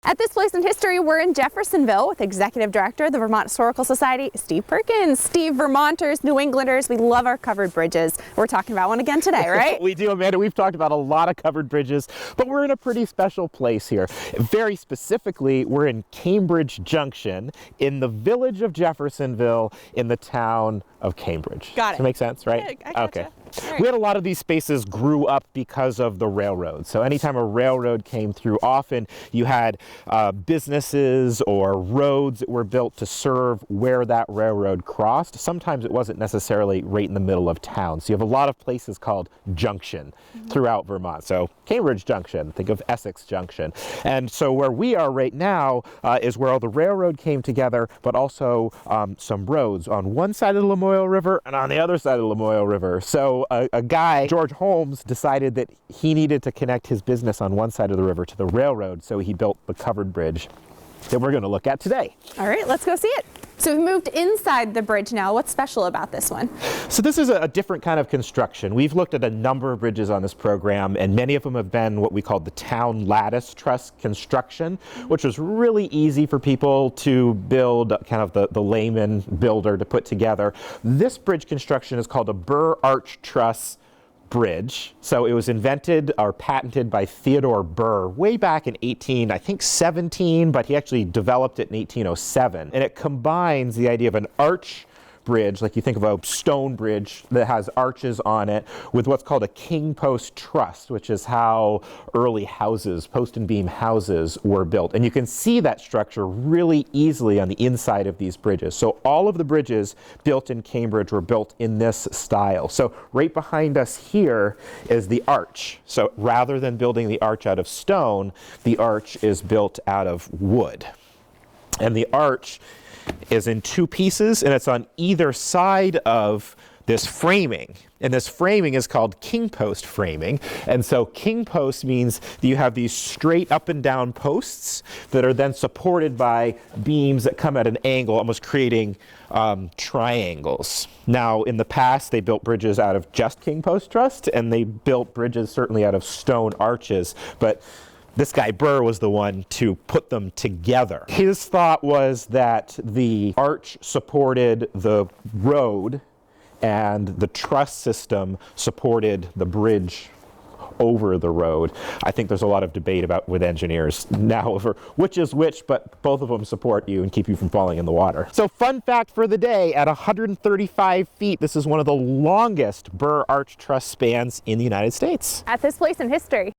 At this place in history, we're in Jeffersonville with Executive Director of the Vermont Historical Society, Steve Perkins. Steve, Vermonters, New Englanders, we love our covered bridges. We're talking about one again today, right? We do, Amanda. We've talked about a lot of covered bridges, but we're in a pretty special place here. Very specifically, we're in Cambridge Junction in the village of Jeffersonville in the town of Cambridge. Got it. Does that make sense, right? Yeah, I gotcha. Okay. Right. We had a lot of these spaces grew up because of the railroad. So anytime a railroad came through, often you had businesses or roads that were built to serve where that railroad crossed. Sometimes it wasn't necessarily right in the middle of town. So you have a lot of places called junction throughout Vermont. So Cambridge Junction, think of Essex Junction. And so where we are right now is where all the railroad came together, but also some roads on one side of the Lamoille River and on the other side of the Lamoille River. So a guy, George Holmes, decided that he needed to connect his business on one side of the river to the railroad, so he built the covered bridge that we're going to look at today. All right, let's go see it. So we've moved inside the bridge now. What's special about this one? So this is a different kind of construction. We've looked at a number of bridges on this program, and many of them have been what we call the town lattice truss construction, which was really easy for people to build, kind of the layman builder to put together. This bridge construction is called a Burr Arch Truss bridge. So it was invented or patented by Theodore Burr way back in 17, but he actually developed it in 1807. And it combines the idea of an arch bridge, like you think of a stone bridge that has arches on it, with what's called a king post truss, which is how early houses, post and beam houses, were built. And you can see that structure really easily on the inside of these bridges. So all of the bridges built in Cambridge were built in this style. So right behind us here is the arch. So rather than building the arch out of stone, the arch is built out of wood. And the arch is in two pieces, and it's on either side of this framing. And this framing is called king post framing. And so king post means that you have these straight up and down posts that are then supported by beams that come at an angle, almost creating triangles. Now, in the past, they built bridges out of just king post truss, and they built bridges certainly out of stone arches. But this guy Burr was the one to put them together. His thought was that the arch supported the road and the truss system supported the bridge over the road. I think there's a lot of debate with engineers now over which is which, but both of them support you and keep you from falling in the water. So fun fact for the day, at 135 feet, this is one of the longest Burr Arch Truss spans in the United States. At this place in history.